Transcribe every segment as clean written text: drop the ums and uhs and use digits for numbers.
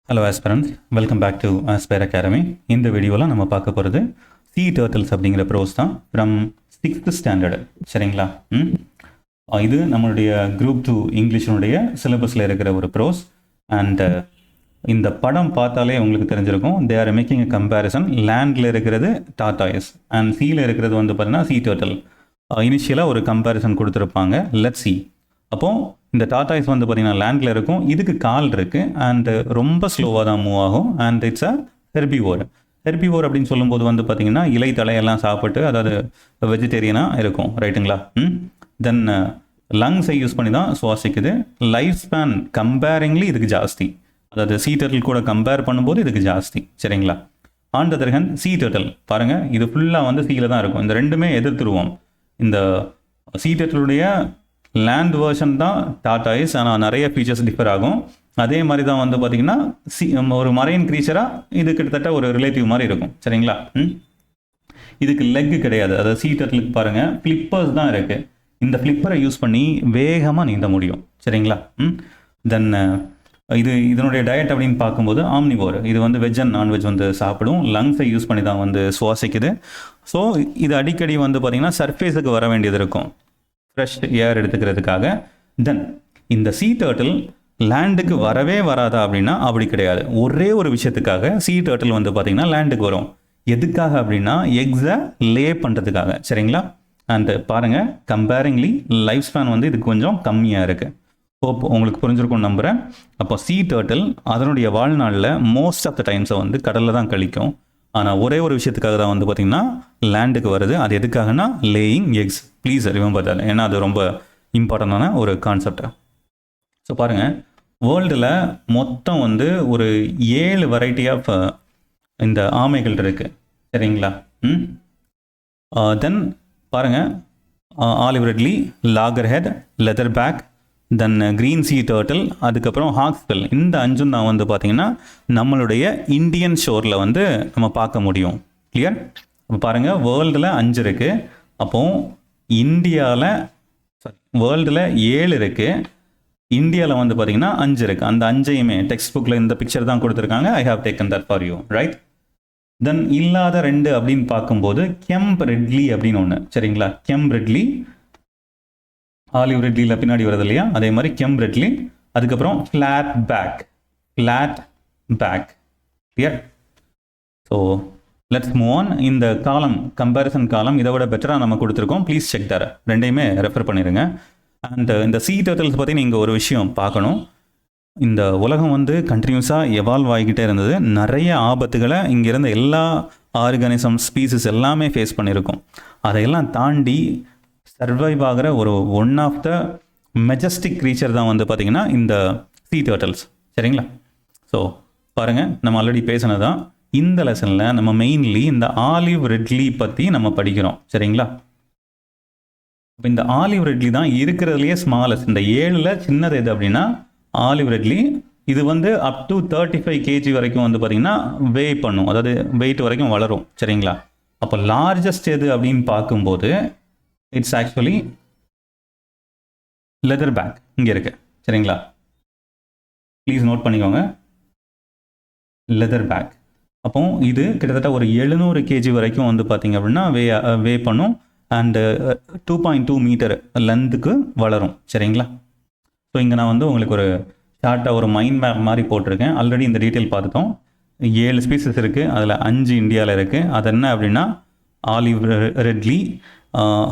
Hello aspirants, welcome back to Aspire Academy. இந்த வீடியோவில் நம்ம பார்க்க போகிறது சீ டர்ட்டில்ஸ் அப்படிங்கிற ப்ரோஸ் தான் ஃப்ரம் 6th ஸ்டாண்டர்டு. சரிங்களா? இது நம்மளுடைய குரூப் 2 இங்கிலீஷினுடைய சிலபஸில் இருக்கிற ஒரு ப்ரோஸ். அண்ட் இந்த படம் பார்த்தாலே உங்களுக்கு தெரிஞ்சிருக்கும். They are making a comparison. லேண்டில் இருக்கிறது டார்டாய்ஸ் அண்ட் சீயில் இருக்கிறது வந்து பார்த்தீங்கன்னா சீ டர்ட்டில். இனிஷியலாக ஒரு கம்பேரிசன் கொடுத்துருப்பாங்க. Let see. அப்போது இந்த டாட்டாய்ஸ் வந்து பார்த்திங்கன்னா லேண்டில் இருக்கும், இதுக்கு கால் இருக்குது அண்டு ரொம்ப ஸ்லோவாக தான் மூவ் ஆகும். And it's a herbivore. Herbivore அப்படின்னு சொல்லும்போது வந்து பார்த்திங்கன்னா இலை தலையெல்லாம் சாப்பிட்டு, அதாவது வெஜிடேரியனாக இருக்கும். ரைட்டுங்களா? தென் லங்ஸை யூஸ் பண்ணி தான் சுவாசிக்குது. லைஃப் ஸ்பேன் கம்பேரிங்லி இதுக்கு ஜாஸ்தி, அதாவது சீ டர்ட்டில் கூட கம்பேர் பண்ணும்போது இதுக்கு ஜாஸ்தி. சரிங்களா? On the other hand sea turtle பாருங்கள், இது ஃபுல்லாக வந்து சீல தான் இருக்கும். இந்த ரெண்டுமே எதிர்த்துருவோம். இந்த சீ டர்ட்டிலுடைய லேண்ட் வேர்ஷன் தான் டாட்டாய்ஸ், ஆனால் நிறைய ஃபீச்சர்ஸ் டிஃபர் ஆகும். அதே மாதிரி தான் வந்து பார்த்திங்கன்னா ஒரு மரைன் க்ரீச்சராக இது கிட்டத்தட்ட ஒரு ரிலேட்டிவ் மாதிரி இருக்கும். சரிங்களா? இதுக்கு லெக் கிடையாது. அதாவது சீ டர்ட்டிலுக்கு பாருங்கள் ஃப்ளிப்பர்ஸ் தான் இருக்குது. இந்த ஃப்ளிப்பரை யூஸ் பண்ணி வேகமாக நீந்த முடியும். சரிங்களா? தென் இதனுடைய டயட் அப்படின்னு பார்க்கும்போது ஆம்னிவோர். இது வந்து வெஜ் அண்ட் நான்வெஜ் வந்து சாப்பிடும். லங்ஸை யூஸ் பண்ணி தான் வந்து சுவாசிக்குது. ஸோ இது அடிக்கடி வந்து பார்த்திங்கன்னா சர்ஃபேஸுக்கு வர வேண்டியது இருக்கும், ஃப்ரெஷ் ஏர் எடுத்துக்கிறதுக்காக. தென் இந்த சீ டர்ட்டில் லேண்டுக்கு வரவே வராதா அப்படின்னா அப்படி கிடையாது. ஒரே ஒரு விஷயத்துக்காக சீ டர்ட்டில் வந்து பார்த்திங்கன்னா லேண்டுக்கு வரும். எதுக்காக அப்படின்னா எக்ஸை லே பண்ணுறதுக்காக. சரிங்களா? அண்டு பாருங்கள், கம்பேரிங்லி லைஃப் ஸ்பேன் வந்து இதுக்கு கொஞ்சம் கம்மியாக இருக்குது. ஹோப் உங்களுக்கு புரிஞ்சிருக்கும்னு நம்புகிறேன். அப்போ சீ டர்ட்டில் அதனுடைய வாழ்நாளில் மோஸ்ட் ஆஃப் த டைம்ஸை வந்து கடலில் தான் கழிக்கும். ஆனால் ஒரே ஒரு விஷயத்துக்காக தான் வந்து பார்த்திங்கன்னா லேண்டுக்கு வருது. அது எதுக்காகனா laying X. Please remember that. ஏன்னா அது ரொம்ப இம்பார்ட்டண்டான ஒரு கான்செப்ட். ஸோ பாருங்கள், வேர்ல்டில் மொத்தம் வந்து ஒரு 7 வெரைட்டி ஆஃப் இந்த ஆமைகள் இருக்குது. சரிங்களா? தென் பாருங்கள், olive ridley, loggerhead, leatherback, then green sea turtle, அதுக்கப்புறம் ஹாக்ஸ்பில். இந்த 5 தான் வந்து பார்த்திங்கன்னா நம்மளுடைய இந்தியன் ஷோரில் வந்து நம்ம பார்க்க முடியும். கிளியர்? இப்போ பாருங்கள், வேர்ல்டில் 5 இருக்குது. அப்போது இந்தியாவில் வேர்ல்டில் 7 இருக்குது. இந்தியாவில் வந்து பார்த்திங்கன்னா 5 இருக்குது. அந்த 5ஐயுமே டெக்ஸ்ட் புக்கில் இந்த பிக்சர் தான் கொடுத்துருக்காங்க. I have taken that for you. Right? Then இல்லாத 2 அப்படின்னு பார்க்கும்போது கெம்ப் ரெட்லி அப்படின்னு ஒன்று. சரிங்களா? கெம்ப் ரெட்லி, ஆலிவ் ரெட்லியில் பின்னாடி வருது இல்லையா, அதே மாதிரி கெம்ப் ரெட்லி. அதுக்கப்புறம் flat back. Clear? So let's move on. இந்த காலம், கம்பேரிசன் காலம் இதை விட பெட்டராக நம்ம கொடுத்துருக்கோம். ப்ளீஸ் செக் தர. ரெண்டையுமே ரெஃபர் பண்ணிடுங்க. அண்ட் இந்த சீ டர்ட்டில்ஸ் பற்றி நீங்கள் ஒரு விஷயம் பார்க்கணும். இந்த உலகம் வந்து கண்டினியூஸாக எவால்வ் ஆகிக்கிட்டே இருந்தது. நிறைய ஆபத்துகளை இங்கே இருந்த எல்லா ஆர்கானிசம் ஸ்பீசிஸ் எல்லாமே ஃபேஸ் பண்ணியிருக்கோம். அதையெல்லாம் தாண்டி சர்வைவ் ஆகிற ஒரு one of the majestic creature தான் வந்து பார்த்திங்கன்னா இந்த சீ டர்ட்டில்ஸ். சரிங்களா? ஸோ பாருங்கள், நம்ம ஆல்ரெடி பேசினதான். இந்த லெசனில் நம்ம மெயின்லி இந்த ஆலிவ் ரெட்லி பற்றி நம்ம படிக்கிறோம். சரிங்களா? இப்போ இந்த ஆலிவ் ரெட்லி தான் இருக்கிறதுலையே ஸ்மாலஸ்ட். இந்த 7ல் சின்னது எது அப்படின்னா ஆலிவ் ரெட்லி. இது வந்து அப் டு 35 kg வரைக்கும் வந்து பார்த்திங்கன்னா வெயிட் பண்ணும், அதாவது வெயிட் வரைக்கும் வளரும். சரிங்களா? அப்போ லார்ஜஸ்ட் எது அப்படின்னு பார்க்கும்போது இட்ஸ் ஆக்சுவலி லெதர் பேக். இங்கே இருக்குது. சரிங்களா? ப்ளீஸ் நோட் பண்ணிக்கோங்க, லெதர் பேக். அப்போ இது கிட்டத்தட்ட ஒரு 700 kg வரைக்கும் வந்து பார்த்திங்க அப்படின்னா வே பண்ணும். அண்டு 2.2 மீட்டர் லென்த்துக்கு வளரும். சரிங்களா? ஸோ இங்கே நான் வந்து உங்களுக்கு ஒரு ஷார்ட்டாக ஒரு மைண்ட் மேப் மாதிரி போட்டிருக்கேன். ஆல்ரெடி இந்த டீட்டெயில் பார்த்துட்டோம். 7 ஸ்பீசஸ் இருக்குது, அதில் 5 இந்தியாவில் இருக்குது. அது என்ன அப்படின்னா ஆலிவ் ரெட்லி,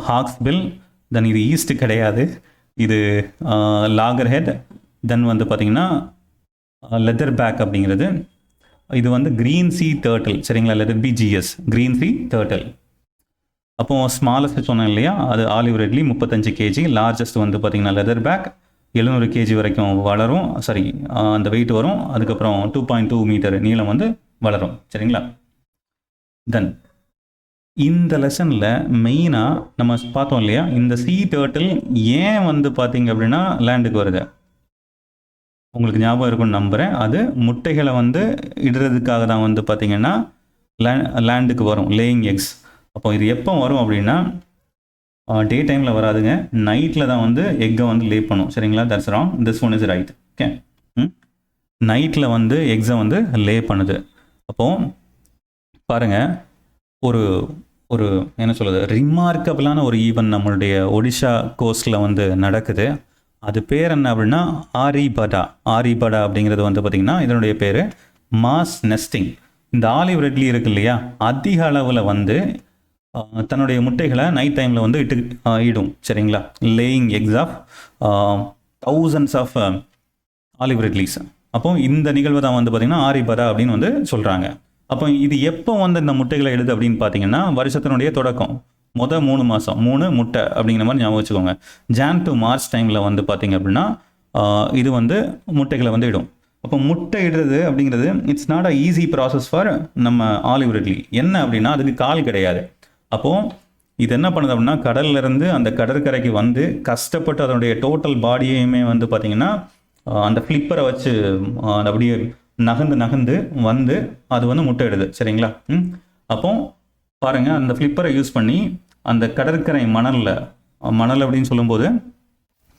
ஹாக்ஸ்பில், தென் இது ஈஸ்ட் கிடையாது, இது லாகர் ஹெட், தென் வந்து பார்த்திங்கன்னா லெதர் பேக் அப்படிங்கிறது. இது வந்து க்ரீன் சீ டர்ட்டில். சரிங்களா? லெதர் பிஜிஎஸ், க்ரீன் சீ டர்ட்டில். அப்போது ஸ்மாலஸ்ட் சொன்னேன் இல்லையா, அது ஆலிவ் ரெட்லி 35 kg. லார்ஜஸ்ட் வந்து பார்த்திங்கன்னா லெதர் பேக் 700 kg வரைக்கும் வளரும். சாரி, அந்த வெயிட் வரும். அதுக்கப்புறம் 2.2 மீட்டர் நீளம் வந்து வளரும். சரிங்களா? தென் இந்த லெசனில் மெயினாக நம்ம பார்த்தோம் இல்லையா, இந்த சீ டர்ட்டில் ஏன் வந்து பார்த்திங்க அப்படின்னா லேண்டுக்கு வருது, உங்களுக்கு ஞாபகம் இருக்குன்னு நம்புகிறேன். அது முட்டைகளை வந்து இடுறதுக்காக தான் வந்து பார்த்திங்கன்னா லேண்டுக்கு வரும், லேயிங் எக்ஸ். அப்போ இது எப்போ வரும் அப்படின்னா டே டைமில் வராதுங்க, நைட்டில் தான் வந்து எக்கை வந்து லே பண்ணும். சரிங்களா? That's wrong, this one is right. Okay. நைட்டில் வந்து எக்ஸை வந்து லே பண்ணுது. அப்போது பாருங்கள், ஒரு ஒரு என்ன சொல்கிறது, ரிமார்க்கபிளான ஒரு ஈவெண்ட் நம்மளுடைய ஒடிஷா கோஸ்ட்டில் வந்து நடக்குது. அது பேர் என்ன அப்படின்னா ஆரிபடா. ஆரிபடா அப்படிங்கிறது வந்து பார்த்திங்கன்னா இதனுடைய பேர் மாஸ் நெஸ்டிங். இந்த ஆலிவ் ரெட்லி இருக்கு இல்லையா, அதிக அளவில் வந்து தன்னுடைய முட்டைகளை நைட் டைமில் வந்து இடும். சரிங்களா, laying eggs of thousands of olive ridleys. அப்போ இந்த நிகழ்வு தான் வந்து பார்த்திங்கன்னா ஆரிபடா அப்படின்னு வந்து சொல்கிறாங்க. அப்போ இது எப்போ வந்து இந்த முட்டைகளை இடுது அப்படின்னு பார்த்தீங்கன்னா வருஷத்தினுடைய தொடக்கம் மொதல் 3 மாதம் 3 முட்டை அப்படிங்கிற மாதிரி ஞாபகம் வச்சுக்கோங்க. ஜான் டு மார்ச் டைமில் வந்து பார்த்திங்க அப்படின்னா இது வந்து முட்டைகளை வந்து இடும். அப்போ முட்டை இடுறது அப்படிங்கிறது it's not a easy process for நம்ம ஆலிவ் ரெட்லி. என்ன அப்படின்னா அதுக்கு கால் கிடையாது. அப்போது இது என்ன பண்ணுது அப்படின்னா கடல்லேருந்து அந்த கடற்கரைக்கு வந்து கஷ்டப்பட்டு அதனுடைய டோட்டல் பாடியையுமே வந்து பார்த்திங்கன்னா அந்த ஃப்ளிப்பரை வச்சு அப்படியே நகர்ந்து வந்து அது வந்து முட்டை இடுது. சரிங்களா. அப்போ பாருங்கள், அந்த ஃப்ளிப்பரை யூஸ் பண்ணி அந்த கடற்கரை மணல் அப்படின்னு சொல்லும்போது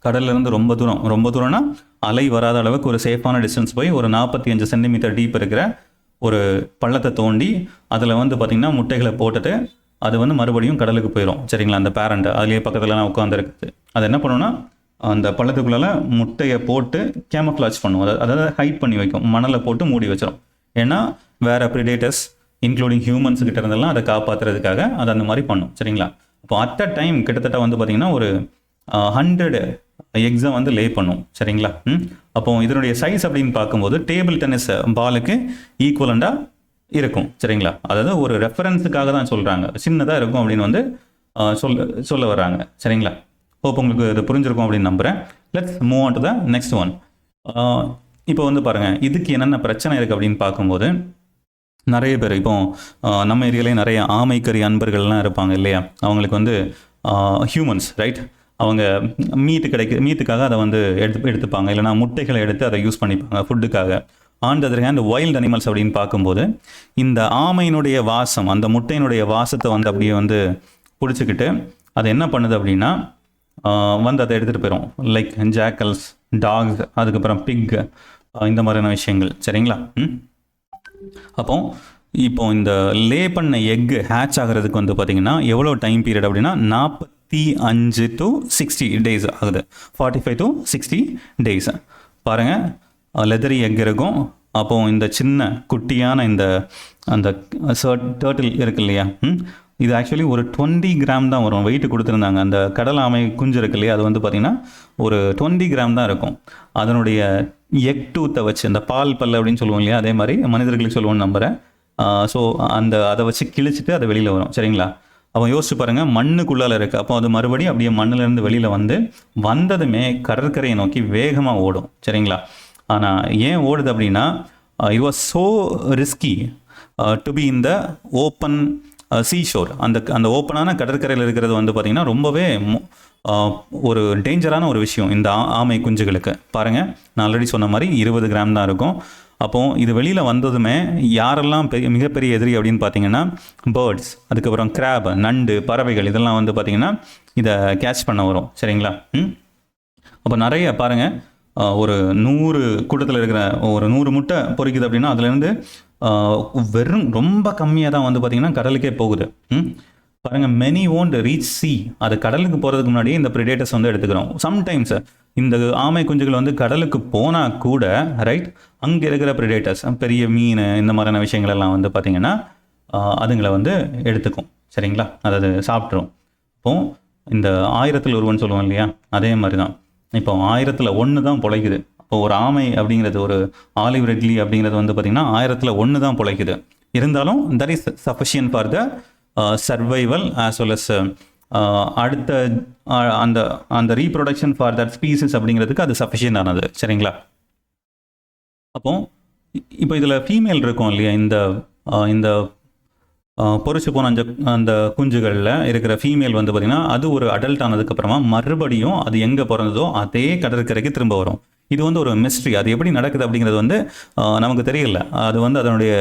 கடல்லேருந்து ரொம்ப தூரம்னா அலை வராத அளவுக்கு ஒரு சேஃபான டிஸ்டன்ஸ் போய் ஒரு 45 சென்டிமீட்டர் டீப் இருக்கிற ஒரு பள்ளத்தை தோண்டி அதில் வந்து பார்த்திங்கன்னா முட்டைகளை போட்டுட்டு அது வந்து மறுபடியும் கடலுக்கு போயிடும். சரிங்களா. அந்த பேரண்ட் அதுலேயே பக்கத்துலலாம் உட்காந்துருக்குது. அது என்ன பண்ணுன்னா அந்த பள்ளத்துக்குள்ளால முட்டையை போட்டு கேமஃப்ளாஜ் பண்ணும். அதாவது ஹைட் பண்ணி வைக்கும், மணலை போட்டு மூடி வச்சிடும். ஏன்னா வேறு ப்ரிடேட்டர்ஸ் இன்க்ளூடிங் ஹியூமன்ஸ் கிட்ட இருந்தெல்லாம் அதை காப்பாற்றுறதுக்காக அது அந்த மாதிரி பண்ணும். சரிங்களா. அப்போ அட் அ டைம் கிட்டத்தட்ட வந்து பார்த்திங்கன்னா ஒரு 100 எக்ஸை வந்து லே பண்ணும். சரிங்களா. அப்போ இதனுடைய சைஸ் அப்படின்னு பார்க்கும்போது டேபிள் டென்னிஸ் பாலுக்கு ஈக்குவலண்டாக இருக்கும். சரிங்களா. அதாவது ஒரு ரெஃபரன்ஸுக்காக தான் சொல்கிறாங்க, சின்னதாக இருக்கும் அப்படின்னு வந்து சொல்ல வர்றாங்க. சரிங்களா. ஹோப் உங்களுக்கு இது புரிஞ்சிருக்கும் அப்படின்னு நம்புகிறேன். Let's move on to the next one. இப்போ வந்து பாருங்கள், இதுக்கு என்னென்ன பிரச்சனை இருக்குது அப்படின்னு பார்க்கும்போது நிறைய பேர் இப்போ நம்ம ஏரியாலே நிறைய ஆமைக்கறி அன்பர்கள்லாம் இருப்பாங்க இல்லையா, அவங்களுக்கு வந்து ஹியூமன்ஸ் ரைட், அவங்க மீட்டுக்காக அதை வந்து எடுத்துப்பாங்க, இல்லைனா முட்டைகளை எடுத்து அதை யூஸ் பண்ணிப்பாங்க ஃபுட்டுக்காக. On the other hand wild animals அப்படின்னு பார்க்கும்போது இந்த ஆமையினுடைய வாசம், அந்த முட்டையினுடைய வாசத்தை வந்து அப்படியே வந்து பிடிச்சிக்கிட்டு அது என்ன பண்ணுது அப்படின்னா வந்து அதை எடுத்துகிட்டு போயிடும். லைக் ஜாக்கல்ஸ், டாக்ஸ், அதுக்கப்புறம் பிக், இந்த மாதிரியான விஷயங்கள். சரிங்களா. இப்போ இந்த லே பண்ண எக்கு ஹேட்ச் ஆகிறதுக்கு வந்து பார்த்திங்கன்னா எவ்வளோ டைம் பீரியட் அப்படின்னா 45 to 60 days ஆகுது. 45 to 60 days. பாருங்கள், லெதரி எக் இருக்கும். அப்போது இந்த சின்ன குட்டியான அந்த டர்ட்டில் இருக்கு இல்லையா, இது ஆக்சுவலி ஒரு 20 கிராம் தான் வரும். வெயிட் கொடுத்துருந்தாங்க. அந்த கடல் ஆமை குஞ்சு இருக்கு இல்லையா, அது வந்து பார்த்திங்கன்னா ஒரு 20 கிராம் தான் இருக்கும். அதனுடைய எக் டூத்தை வச்சு, அந்த பால் பல்ல அப்படின்னு சொல்லுவோம் இல்லையா, அதே மாதிரி மனிதர்களுக்கு சொல்லுவோன்னு நம்புகிறேன். ஸோ அதை வச்சு கிழிச்சிட்டு அதை வெளியில் வரும். சரிங்களா. அப்போ யோசிச்சு பாருங்கள், மண்ணுக்குள்ளால் இருக்குது. அப்போ அது மறுபடியும் அப்படியே மண்ணிலேருந்து வெளியில் வந்ததுமே கடற்கரையை நோக்கி வேகமாக ஓடும். சரிங்களா. ஆனால் ஏன் ஓடுது அப்படின்னா it was so risky to be in the open seashore. அந்த ஓப்பனான கடற்கரையில் இருக்கிறது வந்து பார்த்திங்கன்னா ரொம்பவே ஒரு டேஞ்சரான ஒரு விஷயம் இந்த ஆமை குஞ்சுகளுக்கு. பாருங்கள், நான் ஆல்ரெடி சொன்ன மாதிரி 20 கிராம் தான் இருக்கும். அப்போது இது வெளியில் வந்ததுமே யாரெல்லாம் மிகப்பெரிய எதிரி அப்படின்னு பார்த்தீங்கன்னா பேர்ட்ஸ், அதுக்கப்புறம் கிராப், நண்டு, பறவைகள், இதெல்லாம் வந்து பார்த்திங்கன்னா இதை கேட்ச் பண்ண வரும். சரிங்களா. அப்போ நிறைய பாருங்கள், ஒரு 100 கூட்டத்தில் இருக்கிற ஒரு 100 முட்டை பொறிக்குது அப்படின்னா அதுலேருந்து வெறும் ரொம்ப கம்மியாக தான் வந்து பார்த்திங்கன்னா கடலுக்கே போகுது. பாருங்கள், மெனி ஓன்ட் ரீச் சி. அது கடலுக்கு போகிறதுக்கு முன்னாடியே இந்த ப்ரிடேட்டர்ஸ் வந்து எடுத்துக்கிறோம். சம்டைம்ஸ் இந்த ஆமை குஞ்சுகள் வந்து கடலுக்கு போனால் கூட ரைட், அங்கே இருக்கிற ப்ரிடேட்டர்ஸ், பெரிய மீன், இந்த மாதிரியான விஷயங்களெல்லாம் வந்து பார்த்திங்கன்னா அதுங்களை வந்து எடுத்துக்கும். சரிங்களா. அதாவது சாப்பிட்ரும். இப்போது இந்த 1000ல் ஒருவன் சொல்லுவோம் இல்லையா, அதே மாதிரி தான். இப்போ 1000ல் 1 தான் பிழைக்குது. இப்போ ஒரு ஆமை அப்படிங்கிறது, ஒரு ஆலிவ் ரெட்லி அப்படிங்கிறது வந்து பார்த்திங்கன்னா 1000ல் 1 தான் பிழைக்குது. இருந்தாலும் that is sufficient for the survival as well as அடுத்த அந்த ரீப்ரொடக்ஷன் ஃபார் தட் ஸ்பீசிஸ் அப்படிங்கிறதுக்கு அது சஃபிஷியன்ட் ஆனது. சரிங்களா. இப்போ இதில் ஃபீமேல் இருக்கும் இல்லையா, இந்த பொறிச்சு போன அந்த குஞ்சுகளில் இருக்கிற ஃபீமேல் வந்து பார்த்திங்கன்னா அது ஒரு அடல்ட் ஆனதுக்கப்புறமா மறுபடியும் அது எங்கே பிறந்ததோ அதே கடற்கரைக்கு திரும்ப வரும். இது வந்து ஒரு மிஸ்ட்ரி. அது எப்படி நடக்குது அப்படிங்கிறது வந்து நமக்கு தெரியல. அது வந்து அதனுடைய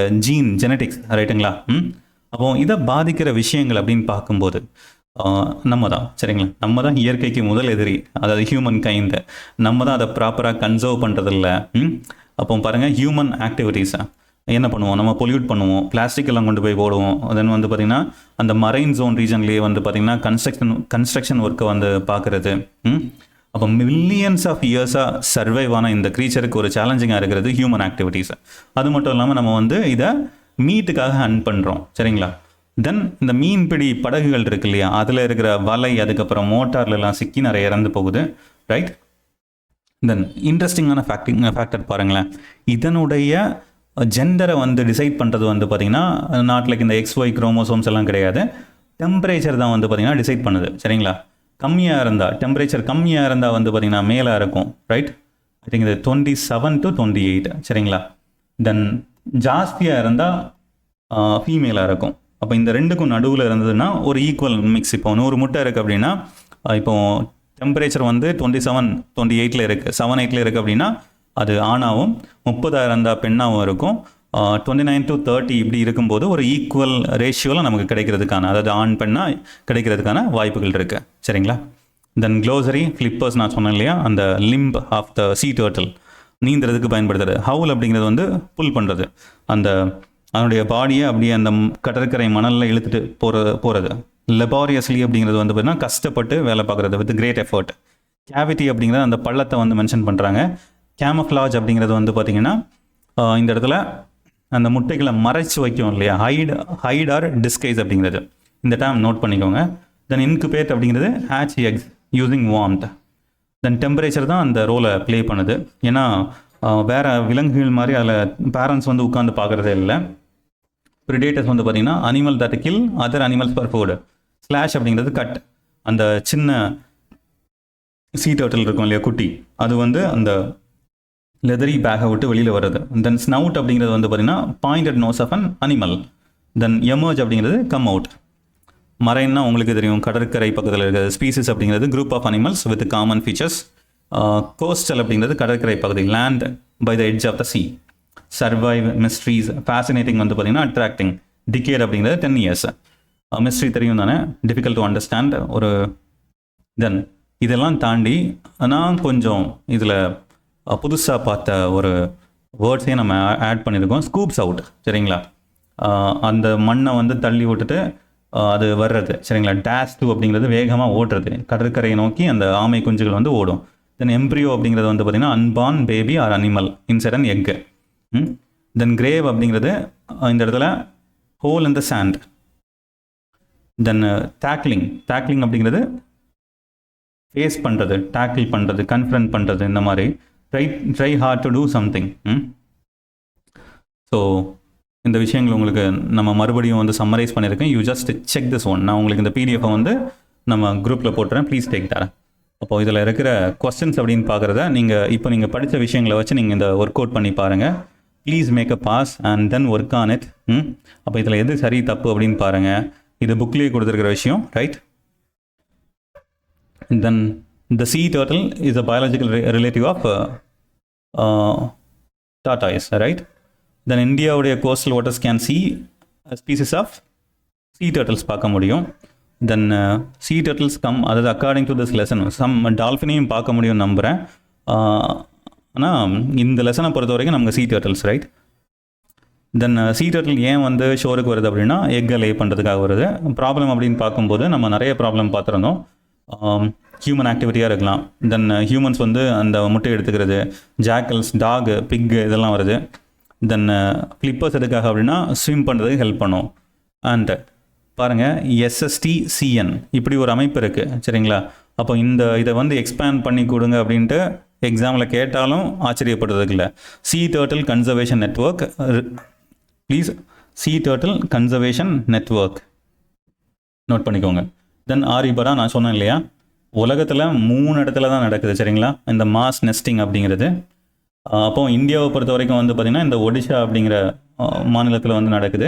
ஜெனட்டிக்ஸ் ரைட்டுங்களா. அப்போது இதை பாதிக்கிற விஷயங்கள் அப்படின்னு பார்க்கும்போது நம்ம தான். சரிங்களா. நம்ம தான் இயற்கைக்கு முதல் எதிரி, அதாவது ஹியூமன் கைண்டு. நம்ம தான் அதை ப்ராப்பராக கன்சர்வ் பண்ணுறதில்ல. அப்போ பாருங்கள் ஹியூமன் ஆக்டிவிட்டீஸை என்ன பண்ணுவோம், நம்ம பொல்யூட் பண்ணுவோம், பிளாஸ்டிக் எல்லாம் கொண்டு போய் போடுவோம். தென் வந்து பார்த்திங்கன்னா அந்த மரைன் ஜோன் ரீஜன்லேயே வந்து பார்த்திங்கன்னா கன்ஸ்ட்ரக்ஷன் ஒர்க்கை வந்து பார்க்குறது. அப்போ மில்லியன்ஸ் ஆஃப் இயர்ஸாக சர்வைவ் ஆன இந்த க்ரீச்சருக்கு ஒரு சேலஞ்சிங்காக இருக்கிறது ஹியூமன் ஆக்டிவிட்டீஸ். அது மட்டும் இல்லாமல் நம்ம வந்து இதை மீட்டுக்காக ஹண்ட் பண்ணுறோம், சரிங்களா. தென் இந்த மீன்பிடி படகுகள் இருக்கு இல்லையா, அதில் இருக்கிற வலை, அதுக்கப்புறம் மோட்டார்லாம் சிக்கி நிறைய இறந்து போகுது, ரைட். தென் இன்ட்ரெஸ்டிங்கான ஃபேக்டர் பாருங்களேன், இதனுடைய ஜெண்டரை வந்து டிசைட் பண்ணுறது வந்து பார்த்திங்கன்னா நாட்டில் இந்த XY குரோமோசோம்ஸ் எல்லாம் கிடையாது, டெம்பரேச்சர் தான் வந்து பார்த்திங்கன்னா டிசைட் பண்ணுது, சரிங்களா. கம்மியாக இருந்தால், டெம்பரேச்சர் கம்மியாக இருந்தால் வந்து பார்த்திங்கன்னா மேலே இருக்கும், ரைட். ஐ திங்க் இது 27 to 28, சரிங்களா. தென் ஜாஸ்தியாக இருந்தால் ஃபீமேலாக இருக்கும். அப்போ இந்த ரெண்டுக்கும் நடுவில் இருந்ததுன்னா ஒரு ஈக்குவல் மிக்ஸ். இப்போ 100 முட்டை இருக்குது அப்படின்னா, இப்போது டெம்பரேச்சர் வந்து 27 28 இருக்குது, 7-8 இருக்குது அப்படின்னா அது ஆணாகவும், 30 இருந்தால் பெண்ணாகவும் இருக்கும். 29 to 30 இப்படி இருக்கும்போது ஒரு ஈக்குவல் ரேஷியோவில் நமக்கு கிடைக்கிறதுக்கான, அதாவது ஆண் பெண்ணாக கிடைக்கிறதுக்கான வாய்ப்புகள் இருக்குது, சரிங்களா. தென் க்ளோசரி ஃப்ளிப்பர்ஸ் நான் சொன்னேன் இல்லையா, அந்த limb of the sea turtle நீந்துறதுக்கு பயன்படுத்துறது. ஹவுல் அப்படிங்கிறது வந்து புல் பண்ணுறது, அந்த அதனுடைய பாடியை அப்படியே அந்த கடற்கரை மணலில் இழுத்துட்டு போகிறது. லெபாரியஸ்லி அப்படிங்கிறது வந்து பார்த்திங்கன்னா கஷ்டப்பட்டு வேலை பார்க்குறது வித் கிரேட் எஃபர்ட். கேவிட்டி அப்படிங்கிறது அந்த பள்ளத்தை வந்து மென்ஷன் பண்ணுறாங்க. கேமஃப்ளாஜ் அப்படிங்கிறது வந்து பார்த்திங்கன்னா இந்த இடத்துல அந்த முட்டைகளை மறைச்சு வைக்கும் இல்லையா, ஹைட் ஆர் டிஸ்கைஸ் அப்படிங்கிறது, இந்த டேம் நோட் பண்ணிக்கோங்க. தென் இன்குபேட் அப்படிங்கிறது ஹேட்ச் எக்ஸ் யூஸிங் வார்ம்த். தென் டெம்பரேச்சர் தான் அந்த ரோலை ப்ளே பண்ணுது. ஏன்னா வேறு விலங்குகள் மாதிரி அதில் பேரண்ட்ஸ் வந்து உட்காந்து பார்க்குறதே இல்லை. ப்ரிடேட்டர்ஸ் வந்து பார்த்திங்கன்னா animal that kill other animals for food. Slash அப்படிங்கிறது கட், அந்த சின்ன சீ டர்ட்டில் இருக்கும் இல்லையா குட்டி, அது வந்து அந்த லெதரி பேக்கை விட்டு வெளியில் வருது. தென் ஸ்னவுட் அப்படிங்கிறது வந்து பார்த்திங்கன்னா pointed nose of an animal. Then emerge அப்படிங்கிறது கம் அவுட். மரைன்னா உங்களுக்கு தெரியும், கடற்கரை பக்கத்தில் இருக்கிற ஸ்பீசிஸ் அப்படிங்கிறது group of animals with common features. Coastal அப்படிங்கிறது கடற்கரை பகுதி, land by the edge of the sea. Survive, mysteries, fascinating வந்து பார்த்திங்கன்னா அட்ராக்டிங். டிகேட் அப்படிங்கிறது 10 years. மிஸ்ட்ரி தெரியும் தானே, டிஃபிகல்ட் டு அண்டர்ஸ்டாண்ட் ஒரு. தென் இதெல்லாம் தாண்டி நான் கொஞ்சம் இதில் புதுசாக பார்த்த ஒரு வேர்ட்ஸையும் நம்ம ஆட் பண்ணியிருக்கோம். ஸ்கூப்ஸ் அவுட், சரிங்களா. அந்த மண்ணை வந்து தள்ளி விட்டுட்டு அது வர்றது, சரிங்களா. டேஷ் டூ அப்படிங்கிறது வேகமாக ஓடுறது, கடற்கரையை நோக்கி அந்த ஆமை குஞ்சுகள் வந்து ஓடும். தென் எம்ப்ரியோ அப்படிங்கிறது வந்து பார்த்திங்கன்னா unborn baby or animal inside an egg. Then grave அப்படிங்கிறது இந்த இடத்துல hole in the sand. Then tackling அப்படிங்கிறது ஃபேஸ் பண்ணுறது, டேக்கிள் பண்ணுறது, கன்ஃபரண்ட் பண்ணுறது, இந்த மாதிரி try hard to do something. So இந்த விஷயங்கள் உங்களுக்கு நம்ம மறுபடியும் வந்து சம்மரைஸ் பண்ணியிருக்கேன். You just check this one. நான் உங்களுக்கு இந்த பிடிஎஃபை வந்து நம்ம குரூப்பில் போட்டுறேன், ப்ளீஸ் டேக் தரேன். அப்போது இதில் இருக்கிற கொஸ்டின்ஸ் அப்படின்னு பார்க்குறத நீங்கள் படித்த விஷயங்களை வச்சு நீங்கள் இந்த ஒர்க் அவுட் பண்ணி பாருங்கள். Please make a pause and then work on it. அப்போ இதில் எது சரி தப்பு அப்படின்னு பாருங்கள். இது புக்லேயே கொடுத்துருக்கிற விஷயம், right. Then the sea turtle is a biological relative of tortoise, right? Then இந்தியாவுடைய coastal waters can see a species of sea turtles பார்க்க முடியும். தென் sea turtles அதாவது அக்கார்டிங் டு திஸ் லெசன் டால்ஃபினையும் பார்க்க முடியும் நம்புகிறேன். ஆனால் இந்த லெசனை பொறுத்த வரைக்கும் நமக்கு sea turtles, ரைட். தென் sea turtle ஏன் வந்து ஷோருக்கு வருது அப்படின்னா எக்கை லே பண்ணுறதுக்காக வருது. ப்ராப்ளம் அப்படின்னு பார்க்கும்போது நம்ம நிறைய ப்ராப்ளம் பார்த்துருந்தோம். ஹியூமன் ஆக்டிவிட்டியாக இருக்கலாம். தென் ஹியூமன்ஸ் வந்து அந்த முட்டை எடுத்துக்கிறது, ஜாக்கல்ஸ், டாகு, பிக்கு இதெல்லாம் வருது. தென் ஃப்ளிப்பர்ஸ் எதுக்காக அப்படின்னா ஸ்விம் பண்ணுறதுக்கு ஹெல்ப் பண்ணும். அண்ட் பாருங்கள் SSTCN இப்படி ஒரு அமைப்பு இருக்குது, சரிங்களா. அப்போ இதை வந்து எக்ஸ்பேண்ட் பண்ணி கொடுங்க அப்படின்ட்டு எக்ஸாமில் கேட்டாலும் ஆச்சரியப்படுறதுக்கு இல்லை. sea turtle conservation network, please sea turtle conservation network note பண்ணிக்கோங்க. தென் ஆரிபரா நான் சொன்னேன் இல்லையா, உலகத்தில் 3 இடத்துல தான் நடக்குது, சரிங்களா, இந்த மாஸ் நெஸ்டிங் அப்படிங்கிறது. அப்போது இந்தியாவை பொறுத்த வரைக்கும் வந்து பார்த்திங்கன்னா இந்த ஒடிஷா அப்படிங்கிற மாநிலத்தில் வந்து நடக்குது.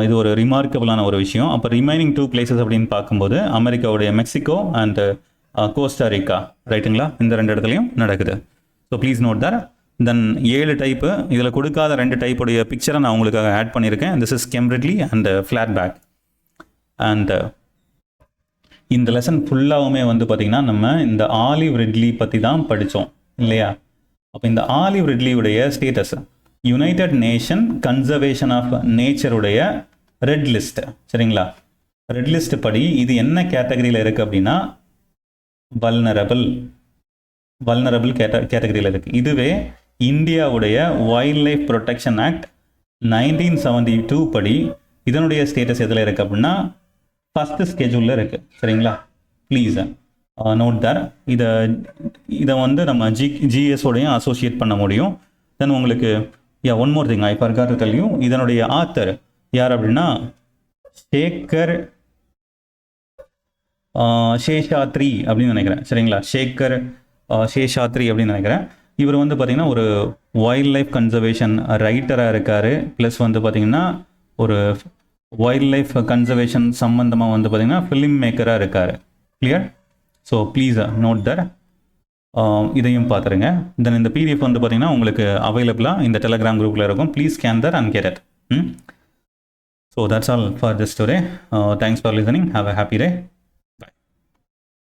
இது ஒரு ரிமார்க்கபிளான ஒரு விஷயம். அப்போ ரிமைனிங் 2 places அப்படின்னு பார்க்கும்போது அமெரிக்காவுடைய மெக்சிகோ அண்ட் கோஸ்டாரிக்கா, ரைட்டுங்களா, இந்த 2 இடத்துலையும் நடக்குது. So please note that. Then 7 type, இதில் கொடுக்காத 2 டைப்புடைய பிக்சரை நான் உங்களுக்காக ஆட் பண்ணியிருக்கேன். This is Kemp's ridley and flatback. அண்ட் இந்த லெசன் ஃபுல்லாகவுமே வந்து பார்த்திங்கன்னா நம்ம இந்த ஆலிவ் ரிட்லி பற்றி தான் படித்தோம் இல்லையா. அப்போ இந்த ஆலிவ் ரிட்லியுடைய status United Nation conservation of நேச்சருடைய ரெட் லிஸ்ட். சரிங்களா? ரெட் லிஸ்ட் படி இது என்ன கேட்டகரியில் இருக்குது அப்படின்னா வல்னரபிள் கேட்டகரியில் இருக்குது. இதுவே இந்தியாவுடைய வைல்ட் லைஃப் ப்ரொடெக்ஷன் ஆக்ட் 1972 படி இதனுடைய ஸ்டேட்டஸ் எதில் இருக்குது அப்படின்னா ஃபஸ்ட்டு ஸ்கெட்யூலில் இருக்குது. சரிங்களா? ப்ளீஸ் நோட் தர். இதை வந்து நம்ம ஜிஎஸோடையும் அசோசியேட் பண்ண முடியும். தென் உங்களுக்கு one more thing I forgot to tell you, இதனுடைய ஆத்தர் யார் அப்படின்னா சேஷாத்ரி அப்படின்னு நினைக்கிறேன். சரிங்களா? சேஷாத்ரி அப்படின்னு நினைக்கிறேன். இவர் வந்து பார்த்திங்கன்னா ஒரு வைல்ட் லைஃப் கன்சர்வேஷன் ரைட்டராக இருக்கார். ப்ளஸ் வந்து பார்த்திங்கன்னா ஒரு வைல்ட் லைஃப் கன்சர்வேஷன் சம்மந்தமாக வந்து பார்த்திங்கன்னா ஃபிலிம் மேக்கராக இருக்கார். கிளியர்? ஸோ ப்ளீஸ் நோட் தர். இதையும் பார்த்துருங்க. தென் இந்த பிடிஎஃப் வந்து பார்த்திங்கன்னா உங்களுக்கு அவைலபிளாக இந்த டெலகிராம் குரூப்பில் இருக்கும். Please scan Dhar and get it. So that's all for this today. Thanks for listening. Have a happy day.